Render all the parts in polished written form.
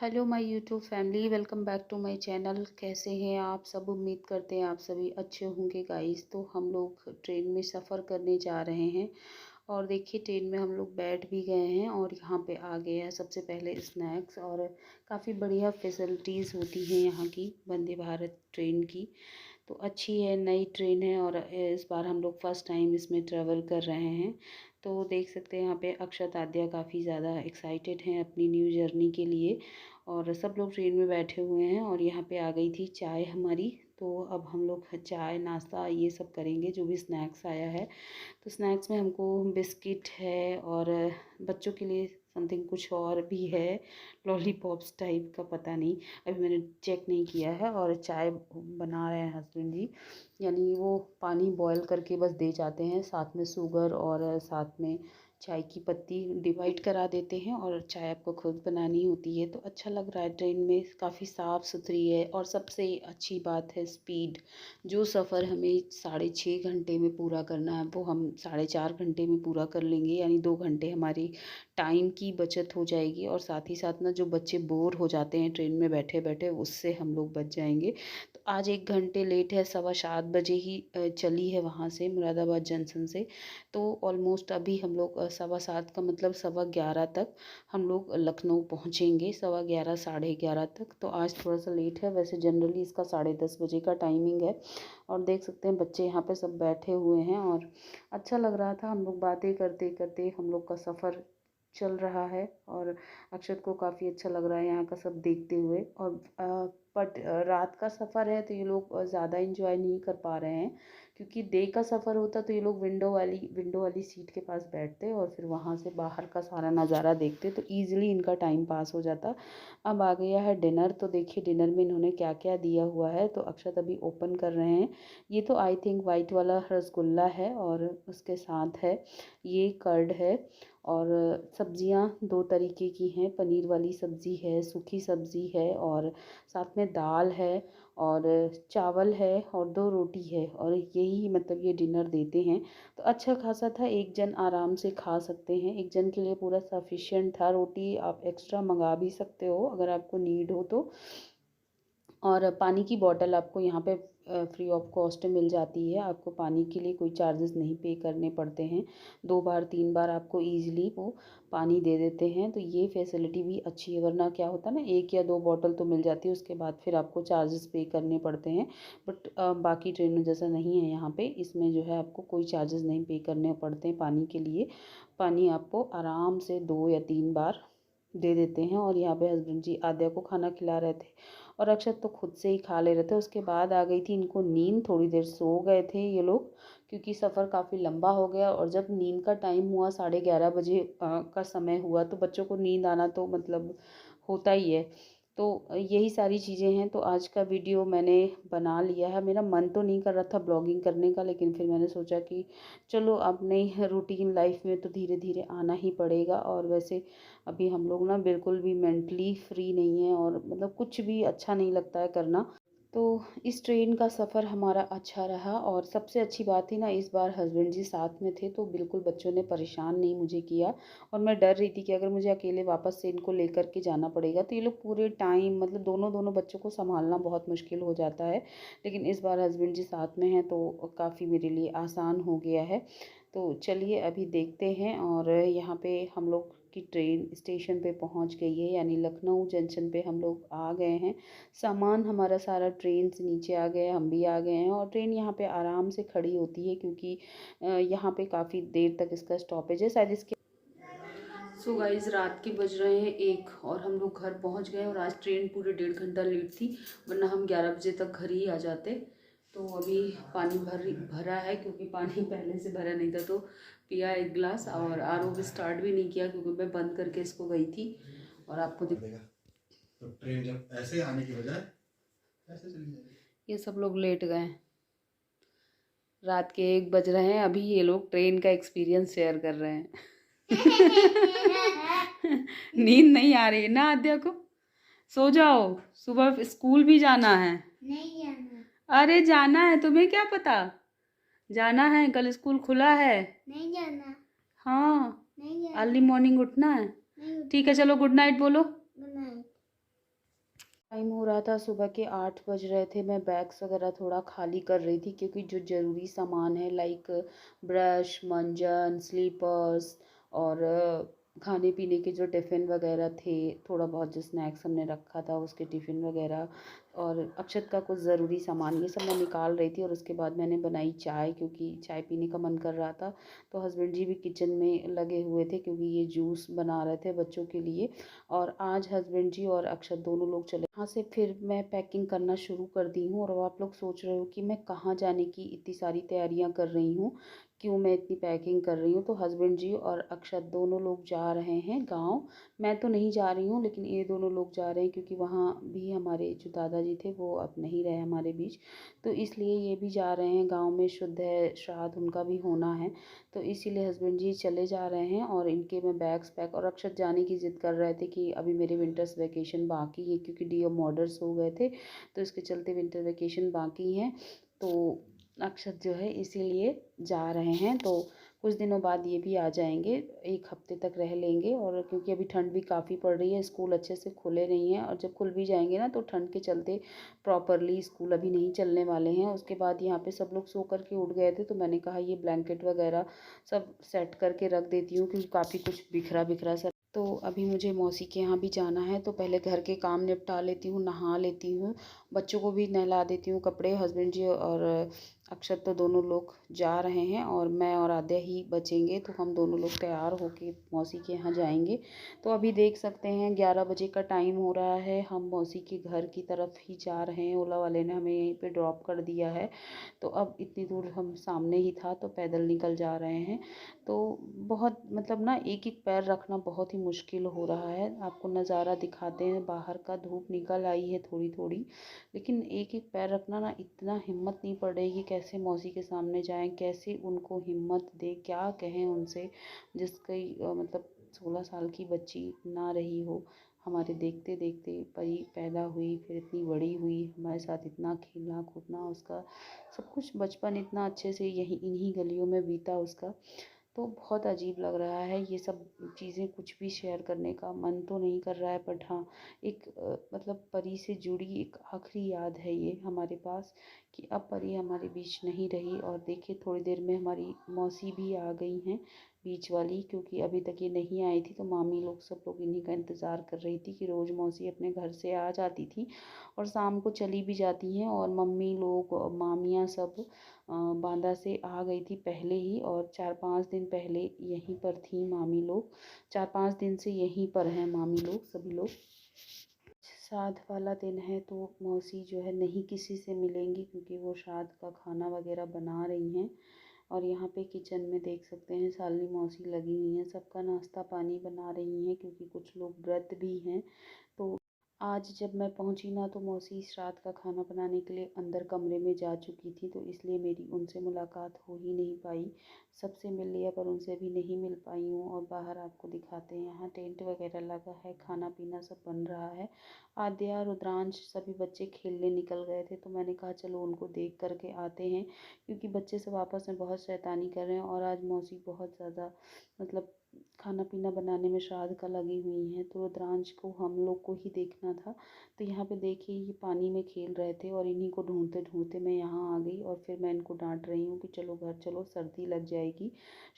Hello my YouTube family, welcome back to my channel. कैसे हैं आप सब? उम्मीद करते हैं आप सभी अच्छे होंगे गाइस। तो हम लोग ट्रेन में सफ़र करने जा रहे हैं और देखिए ट्रेन में हम लोग बैठ भी गए हैं और यहाँ पे आ गए हैं सबसे पहले स्नैक्स। और काफ़ी बढ़िया फैसिलिटीज़ होती हैं यहाँ की वंदे भारत ट्रेन की। तो अच्छी है, नई ट्रेन है और इस बार हम लोग फर्स्ट टाइम इसमें ट्रैवल कर रहे हैं। तो देख सकते हैं यहाँ पे अक्षत आद्या काफ़ी ज़्यादा एक्साइटेड हैं अपनी न्यू जर्नी के लिए। और सब लोग ट्रेन में बैठे हुए हैं और यहाँ पे आ गई थी चाय हमारी। तो अब हम लोग चाय नाश्ता ये सब करेंगे, जो भी स्नैक्स आया है। तो स्नैक्स में हमको बिस्किट है और बच्चों के लिए समथिंग कुछ और भी है, लॉलीपॉप्स टाइप का, पता नहीं, अभी मैंने चेक नहीं किया है। और चाय बना रहे हैं हस्बैंड जी, यानी वो पानी बॉयल करके बस दे जाते हैं, साथ में शुगर और साथ में चाय की पत्ती डिवाइड करा देते हैं और चाय आपको खुद बनानी होती है। तो अच्छा लग रहा है, ट्रेन में काफ़ी साफ़ सुथरी है और सबसे अच्छी बात है स्पीड। जो सफ़र हमें 6.5 घंटे में पूरा करना है वो हम 4.5 घंटे में पूरा कर लेंगे, यानी 2 घंटे हमारी टाइम की बचत हो जाएगी। और साथ ही साथ ना, जो बच्चे बोर हो जाते हैं ट्रेन में बैठे बैठे, उससे हम लोग बच जाएंगे। तो आज 1 घंटे लेट है, 7:15 बजे ही चली है वहाँ से, मुरादाबाद जंक्शन से। तो ऑलमोस्ट अभी हम लोग 7:15 का मतलब 11:15 तक हम लोग लखनऊ पहुँचेंगे, 11:15 11:30 तक। तो आज थोड़ा सा लेट है, वैसे जनरली इसका 10:30 बजे का टाइमिंग है। और देख सकते हैं बच्चे यहाँ पे सब बैठे हुए हैं और अच्छा लग रहा था। हम लोग बातें करते करते हम लोग का सफ़र चल रहा है और अक्षत को काफ़ी अच्छा लग रहा है यहाँ का सब देखते हुए। और बट रात का सफ़र है तो ये लोग ज़्यादा इंजॉय नहीं कर पा रहे हैं, क्योंकि डे का सफ़र होता तो ये लोग विंडो वाली सीट के पास बैठते और फिर वहाँ से बाहर का सारा नज़ारा देखते, तो ईज़िली इनका टाइम पास हो जाता। अब आ गया है डिनर, तो देखिए डिनर में इन्होंने क्या क्या दिया हुआ है। तो अक्षत अभी ओपन कर रहे हैं। ये तो आई थिंक वाइट वाला रसगुल्ला है और उसके साथ है ये कर्ड है। और सब्जियां 2 तरीके की हैं, पनीर वाली सब्ज़ी है, सूखी सब्ज़ी है और साथ में दाल है और चावल है और 2 रोटी है। और यही मतलब ये डिनर देते हैं। तो अच्छा खासा था, एक जन आराम से खा सकते हैं, एक जन के लिए पूरा सफिशिएंट था। रोटी आप एक्स्ट्रा मंगा भी सकते हो अगर आपको नीड हो तो। और पानी की बॉटल आपको यहाँ पे फ्री ऑफ कॉस्ट मिल जाती है, आपको पानी के लिए कोई चार्जेस नहीं पे करने पड़ते हैं। 2 बार 3 बार आपको ईज़िली वो पानी दे देते हैं, तो ये फैसिलिटी भी अच्छी है। वरना क्या होता है ना, 1 या 2 बॉटल तो मिल जाती है, उसके बाद फिर आपको चार्जेस पे करने पड़ते हैं। बट बाकी ट्रेनों जैसा नहीं है यहाँ पे, इसमें जो है आपको कोई चार्जेस नहीं पे करने पड़ते हैं पानी के लिए। पानी आपको आराम से 2 या 3 बार दे देते हैं। और यहाँ पे हस्बैंड जी आद्या को खाना खिला रहे थे और अक्षत तो खुद से ही खा ले रहे थे। उसके बाद आ गई थी इनको नींद, थोड़ी देर सो गए थे ये लोग, क्योंकि सफ़र काफ़ी लंबा हो गया। और जब नींद का टाइम हुआ 11:30 बजे का समय हुआ, तो बच्चों को नींद आना तो मतलब होता ही है। तो यही सारी चीज़ें हैं। तो आज का वीडियो मैंने बना लिया है। मेरा मन तो नहीं कर रहा था ब्लॉगिंग करने का, लेकिन फिर मैंने सोचा कि चलो अपने रूटीन लाइफ में तो धीरे धीरे आना ही पड़ेगा। और वैसे अभी हम लोग ना बिल्कुल भी मेंटली फ्री नहीं है और मतलब कुछ भी अच्छा नहीं लगता है करना। तो इस ट्रेन का सफ़र हमारा अच्छा रहा और सबसे अच्छी बात थी ना, इस बार हस्बैंड जी साथ में थे, तो बिल्कुल बच्चों ने परेशान नहीं मुझे किया। और मैं डर रही थी कि अगर मुझे अकेले वापस से इनको लेकर के जाना पड़ेगा तो ये लोग पूरे टाइम मतलब दोनों दोनों बच्चों को संभालना बहुत मुश्किल हो जाता है। लेकिन इस बार हस्बैंड जी साथ में हैं तो काफ़ी मेरे लिए आसान हो गया है। तो चलिए अभी देखते हैं। और यहाँ पे हम लोग की ट्रेन स्टेशन पे पहुँच गई है, यानी लखनऊ जंक्शन पे हम लोग आ गए हैं। सामान हमारा सारा ट्रेन से नीचे आ गया, हम भी आ गए हैं। और ट्रेन यहाँ पे आराम से खड़ी होती है, क्योंकि यहाँ पे काफ़ी देर तक इसका स्टॉपेज है शायद इसके। सो गाइस, रात के बज रहे हैं 1 और हम लोग घर पहुँच गए। और आज ट्रेन पूरे 1.5 घंटा लेट थी, वरना हम 11 बजे तक घर ही आ जाते। तो अभी पानी भरा है, क्योंकि पानी पहले से भरा नहीं था, तो पिया 1 गिलास। और आरओ भी स्टार्ट भी नहीं किया, क्योंकि मैं बंद करके इसको गई थी। और आपको तो ट्रेन जब ऐसे आने की बजाय ऐसे चली जाएगी। ये सब लोग लेट गए, रात के 1 बज रहे हैं, अभी ये लोग ट्रेन का एक्सपीरियंस शेयर कर रहे हैं। नींद नहीं आ रही है ना आद्या को? सो जाओ, सुबह स्कूल भी जाना है। नहीं जाना। अरे जाना है, तुम्हें क्या पता? जाना है, कल स्कूल खुला है। नहीं जाना। हाँ, नहीं जाना। अर्ली मॉर्निंग उठना है। नहीं। ठीक है, चलो गुड नाइट बोलो। Good night. टाइम हो रहा था, सुबह के 8 बज रहे थे। मैं बैग्स वगैरह थोड़ा खाली कर रही थी क्योंकि जो ज़रूरी सामान है लाइक ब्रश, मंजन, स्लीपर्स और खाने पीने के जो टिफ़िन वगैरह थे, थोड़ा बहुत जो स्नैक्स हमने रखा था उसके टिफ़िन वगैरह और अक्षत का कुछ ज़रूरी सामान, ये सब मैं निकाल रही थी। और उसके बाद मैंने बनाई चाय क्योंकि चाय पीने का मन कर रहा था। तो हस्बैंड जी भी किचन में लगे हुए थे क्योंकि ये जूस बना रहे थे बच्चों के लिए। और आज हस्बैंड जी और अक्षत दोनों लोग चले वहाँ से। फिर मैं पैकिंग करना शुरू कर दी हूँ। और अब आप लोग सोच रहे हो कि मैं कहाँ जाने की इतनी सारी तैयारियाँ कर रही हूँ, क्यों मैं इतनी पैकिंग कर रही हूँ। तो हस्बैंड जी और अक्षत दोनों लोग जा रहे हैं गाँव। मैं तो नहीं जा रही हूँ लेकिन ये दोनों लोग जा रहे हैं क्योंकि वहाँ भी हमारे जो दादाजी थे वो अब नहीं रहे हमारे बीच। तो इसलिए ये भी जा रहे हैं गाँव में, शुद्ध है, श्राद्ध उनका भी होना है। तो इसीलिए हस्बैंड जी चले जा रहे हैं और इनके मैं बैग्स पैक। और अक्षत जाने की ज़िद कर रहे थे कि अभी मेरे विंटर्स वेकेशन बाकी है क्योंकि डीओ मॉडल्स हो गए थे, तो इसके चलते विंटर वेकेशन बाकी हैं। तो अक्षत जो है इसीलिए जा रहे हैं। तो कुछ दिनों बाद ये भी आ जाएंगे, 1 हफ्ते तक रह लेंगे। और क्योंकि अभी ठंड भी काफ़ी पड़ रही है, स्कूल अच्छे से खुले नहीं हैं और जब खुल भी जाएंगे ना तो ठंड के चलते प्रॉपरली स्कूल अभी नहीं चलने वाले हैं। उसके बाद यहाँ पे सब लोग सो कर के उठ गए थे तो मैंने कहा ये ब्लैंकेट वगैरह सब सेट करके रख देती हूँ क्योंकि काफ़ी कुछ बिखरा बिखरा सा। तो अभी मुझे मौसी के यहाँ भी जाना है तो पहले घर के काम निपटा लेती हूँ, नहा लेती हूँ, बच्चों को भी नहला देती हूँ। कपड़े हस्बैंड जी और अक्षत तो दोनों लोग जा रहे हैं और मैं और आद्या ही बचेंगे। तो हम दोनों लोग तैयार होके मौसी के यहाँ जाएंगे। तो अभी देख सकते हैं 11 बजे का टाइम हो रहा है, हम मौसी के घर की तरफ ही जा रहे हैं। ओला वाले ने हमें यहीं पे ड्रॉप कर दिया है। तो अब इतनी दूर हम सामने ही था तो पैदल निकल जा रहे हैं। तो बहुत मतलब ना एक एक पैर रखना बहुत ही मुश्किल हो रहा है। आपको नज़ारा दिखाते हैं बाहर का, धूप निकल आई है थोड़ी थोड़ी, लेकिन एक एक पैर रखना ना इतना हिम्मत नहीं पड़ रही कि कैसे मौसी के सामने जाएं, कैसे उनको हिम्मत दें, क्या कहें उनसे जिसकी मतलब 16 साल की बच्ची ना रही हो। हमारे देखते देखते परी पैदा हुई, फिर इतनी बड़ी हुई, हमारे साथ इतना खेलना कूदना, उसका सब कुछ बचपन इतना अच्छे से यही इन्हीं गलियों में बीता उसका। तो बहुत अजीब लग रहा है ये सब चीज़ें, कुछ भी शेयर करने का मन तो नहीं कर रहा है। बट हाँ, एक मतलब परी से जुड़ी एक आखिरी याद है ये हमारे पास कि अब परी हमारे बीच नहीं रही। और देखिए थोड़ी देर में हमारी मौसी भी आ गई हैं बीच वाली, क्योंकि अभी तक ये नहीं आई थी तो मामी लोग सब लोग इन्हीं का इंतज़ार कर रही थी कि रोज़ मौसी अपने घर से आ जाती थी और शाम को चली भी जाती हैं। और मम्मी लोग मामियाँ सब बांदा से आ गई थी पहले ही और 4-5 दिन पहले यहीं पर थी मामी लोग। 4-5 दिन से यहीं पर हैं मामी लोग सभी लोग। श्राद्ध वाला दिन है तो मौसी जो है नहीं किसी से मिलेंगी क्योंकि वो श्राद्ध का खाना वगैरह बना रही हैं। और यहाँ पे किचन में देख सकते हैं शालिनी मौसी लगी हुई हैं, सबका नाश्ता पानी बना रही हैं क्योंकि कुछ लोग व्रत भी हैं। तो आज जब मैं पहुंची ना तो मौसी श्राद्ध का खाना बनाने के लिए अंदर कमरे में जा चुकी थी, तो इसलिए मेरी उनसे मुलाकात हो ही नहीं पाई। सबसे मिल लिया पर उनसे भी नहीं मिल पाई हूँ। और बाहर आपको दिखाते हैं यहाँ टेंट वगैरह लगा है, खाना पीना सब बन रहा है। आद्या, रुद्रांश सभी बच्चे खेलने निकल गए थे तो मैंने कहा चलो उनको देख करके आते हैं क्योंकि बच्चे सब आपस में बहुत शैतानी कर रहे हैं। और आज मौसी बहुत ज़्यादा मतलब खाना पीना बनाने में श्राद्ध का लगी हुई हैं। तो रुद्रांश को हम लोग को ही देखना था। तो यहाँ पे देखिए ये पानी में खेल रहे थे और इन्हीं को ढूंढते ढूंढते मैं यहाँ आ गई। और फिर मैं इनको डांट रही हूँ कि चलो घर चलो, सर्दी लग जाएगी,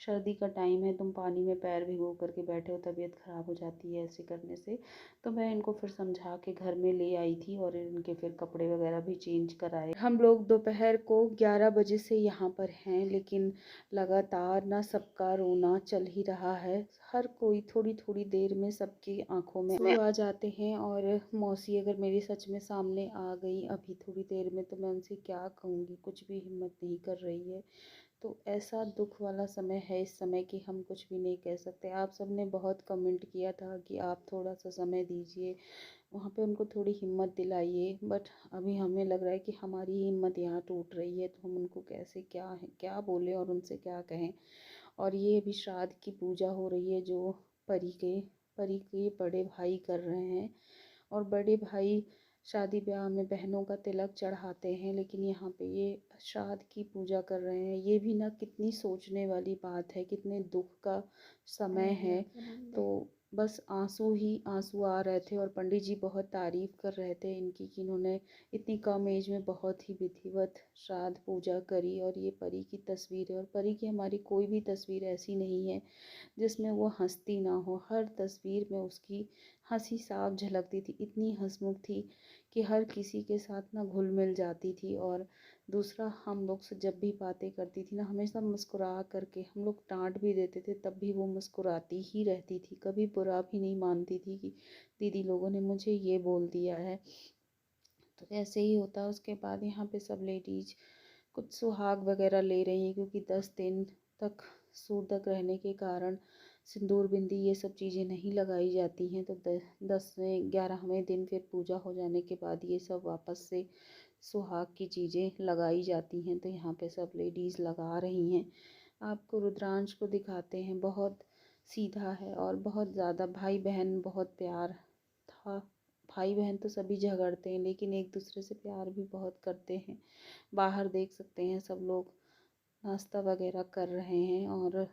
सर्दी का टाइम है, तुम पानी में पैर भिगो करके बैठे हो, तबीयत ख़राब हो जाती है ऐसे करने से। तो मैं इनको फिर समझा के घर में ले आई थी और इनके फिर कपड़े वगैरह भी चेंज कराए। हम लोग दोपहर को 11 बजे से यहाँ पर हैं लेकिन लगातार ना सबका रोना चल ही रहा है। हर कोई थोड़ी थोड़ी देर में सबकी आंखों में आंसू आ जाते हैं। और मौसी अगर मेरे सच में सामने आ गई अभी थोड़ी देर में तो मैं उनसे क्या कहूँगी, कुछ भी हिम्मत नहीं कर रही है। तो ऐसा दुख वाला समय है इस समय कि हम कुछ भी नहीं कह सकते। आप सब ने बहुत कमेंट किया था कि आप थोड़ा सा समय दीजिए, वहाँ पे उनको थोड़ी हिम्मत दिलाइए। बट अभी हमें लग रहा है कि हमारी ही हिम्मत यहाँ टूट रही है तो हम उनको कैसे क्या है क्या बोलें और उनसे क्या कहें। और ये अभी श्राद्ध की पूजा हो रही है जो परी के बड़े भाई कर रहे हैं। और बड़े भाई शादी ब्याह में बहनों का तिलक चढ़ाते हैं लेकिन यहाँ पे ये श्राद्ध की पूजा कर रहे हैं। ये भी ना कितनी सोचने वाली बात है, कितने दुख का समय है। तो बस आंसू ही आंसू आ रहे थे और पंडित जी बहुत तारीफ़ कर रहे थे इनकी कि इन्होंने इतनी कम एज में बहुत ही विधिवत श्राद्ध पूजा करी। और ये परी की तस्वीर है और परी की हमारी कोई भी तस्वीर ऐसी नहीं है जिसमें वो हंसती ना हो। हर तस्वीर में उसकी हंसी साफ झलकती थी, इतनी हंसमुख थी कि हर किसी के साथ ना घुल मिल जाती थी। और दूसरा, हम लोग से जब भी बातें करती थी ना, हमेशा मुस्कुरा करके, हम लोग डांट भी देते थे तब भी वो मुस्कुराती ही रहती थी, कभी बुरा भी नहीं मानती थी कि दीदी लोगों ने मुझे ये बोल दिया है। तो ऐसे ही होता। उसके बाद यहाँ पे सब लेडीज कुछ सुहाग वगैरह ले रही हैं क्योंकि 10 दिन तक सूतक रहने के कारण सिंदूर बिंदी ये सब चीज़ें नहीं लगाई जाती हैं। तो 10वें 11वें दिन फिर पूजा हो जाने के बाद ये सब वापस से सुहाग की चीज़ें लगाई जाती हैं। तो यहाँ पे सब लेडीज़ लगा रही हैं। आपको रुद्रांश को दिखाते हैं, बहुत सीधा है और बहुत ज़्यादा भाई बहन बहुत प्यार था। भाई बहन तो सभी झगड़ते हैं लेकिन एक दूसरे से प्यार भी बहुत करते हैं। बाहर देख सकते हैं सब लोग नाश्ता वगैरह कर रहे हैं। और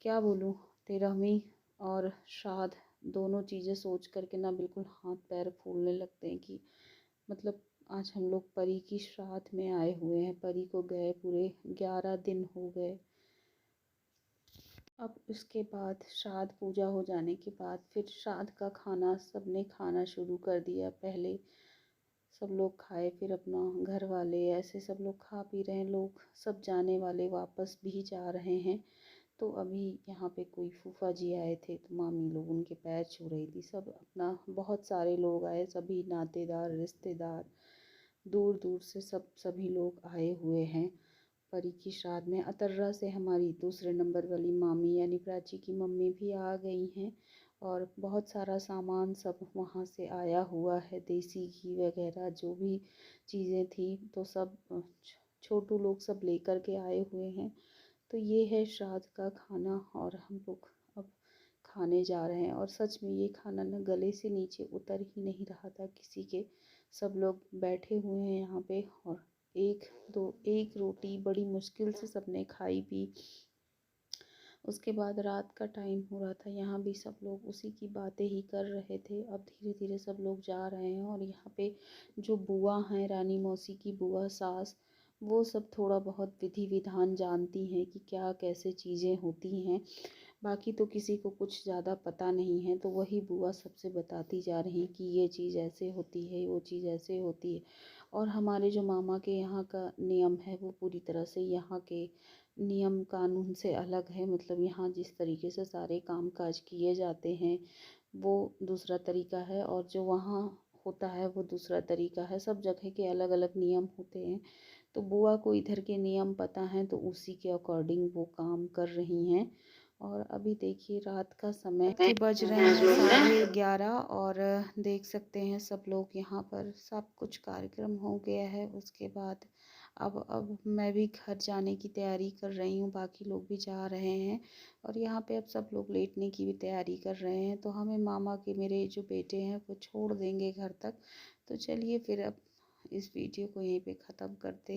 क्या बोलूँ, 13वीं और श्राद्ध दोनों चीज़ें सोच करके ना बिल्कुल हाथ पैर फूलने लगते हैं कि मतलब आज हम लोग परी की श्राद्ध में आए हुए हैं। परी को गए पूरे 11 दिन हो गए। अब उसके बाद श्राद्ध पूजा हो जाने के बाद फिर श्राद्ध का खाना सबने खाना शुरू कर दिया। पहले सब लोग खाए, फिर अपना घर वाले, ऐसे सब लोग खा पी रहे हैं। लोग सब जाने वाले वापस भी जा रहे हैं। तो अभी यहाँ पे कोई फूफा जी आए थे तो मामी लोग उनके पैर छू रही थी। सब अपना बहुत सारे लोग आए, सभी नातेदार रिश्तेदार दूर दूर से सभी लोग आए हुए हैं परी की श्राद्ध में। अतर्रा से हमारी दूसरे नंबर वाली मामी यानी प्राची की मम्मी भी आ गई हैं और बहुत सारा सामान सब वहाँ से आया हुआ है, देसी घी वगैरह जो भी चीज़ें थी तो सब छोटू लोग सब लेकर के आए हुए हैं। तो ये है श्राद्ध का खाना और हम लोग अब खाने जा रहे हैं। और सच में ये खाना ना गले से नीचे उतर ही नहीं रहा था किसी के। सब लोग बैठे हुए हैं यहाँ पे और एक रोटी बड़ी मुश्किल से सबने खाई पी। उसके बाद रात का टाइम हो रहा था, यहाँ भी सब लोग उसी की बातें ही कर रहे थे। अब धीरे धीरे सब लोग जा रहे हैं और यहाँ पे जो बुआ हैं, रानी मौसी की बुआ सास, वो सब थोड़ा बहुत विधि विधान जानती हैं कि क्या कैसे चीज़ें होती हैं। बाकी तो किसी को कुछ ज़्यादा पता नहीं है। तो वही बुआ सबसे बताती जा रही हैं कि ये चीज़ ऐसे होती है, वो चीज़ ऐसे होती है। और हमारे जो मामा के यहाँ का नियम है वो पूरी तरह से यहाँ के नियम कानून से अलग है। मतलब यहाँ जिस तरीके से सारे काम काज किए जाते हैं वो दूसरा तरीका है और जो वहाँ होता है वो दूसरा तरीका है। सब जगह के अलग अलग नियम होते हैं। तो बुआ को इधर के नियम पता हैं तो उसी के अकॉर्डिंग वो काम कर रही हैं। और अभी देखिए रात का समय के बज रहे हैं 11:30 और देख सकते हैं सब लोग यहाँ पर सब कुछ कार्यक्रम हो गया है। उसके बाद अब मैं भी घर जाने की तैयारी कर रही हूँ, बाकी लोग भी जा रहे हैं और यहाँ पे अब सब लोग लेटने की भी तैयारी कर रहे हैं। तो हमें मामा के मेरे जो बेटे हैं वो छोड़ देंगे घर तक। तो चलिए फिर अब इस वीडियो को यहीं पे ख़त्म करते हैं।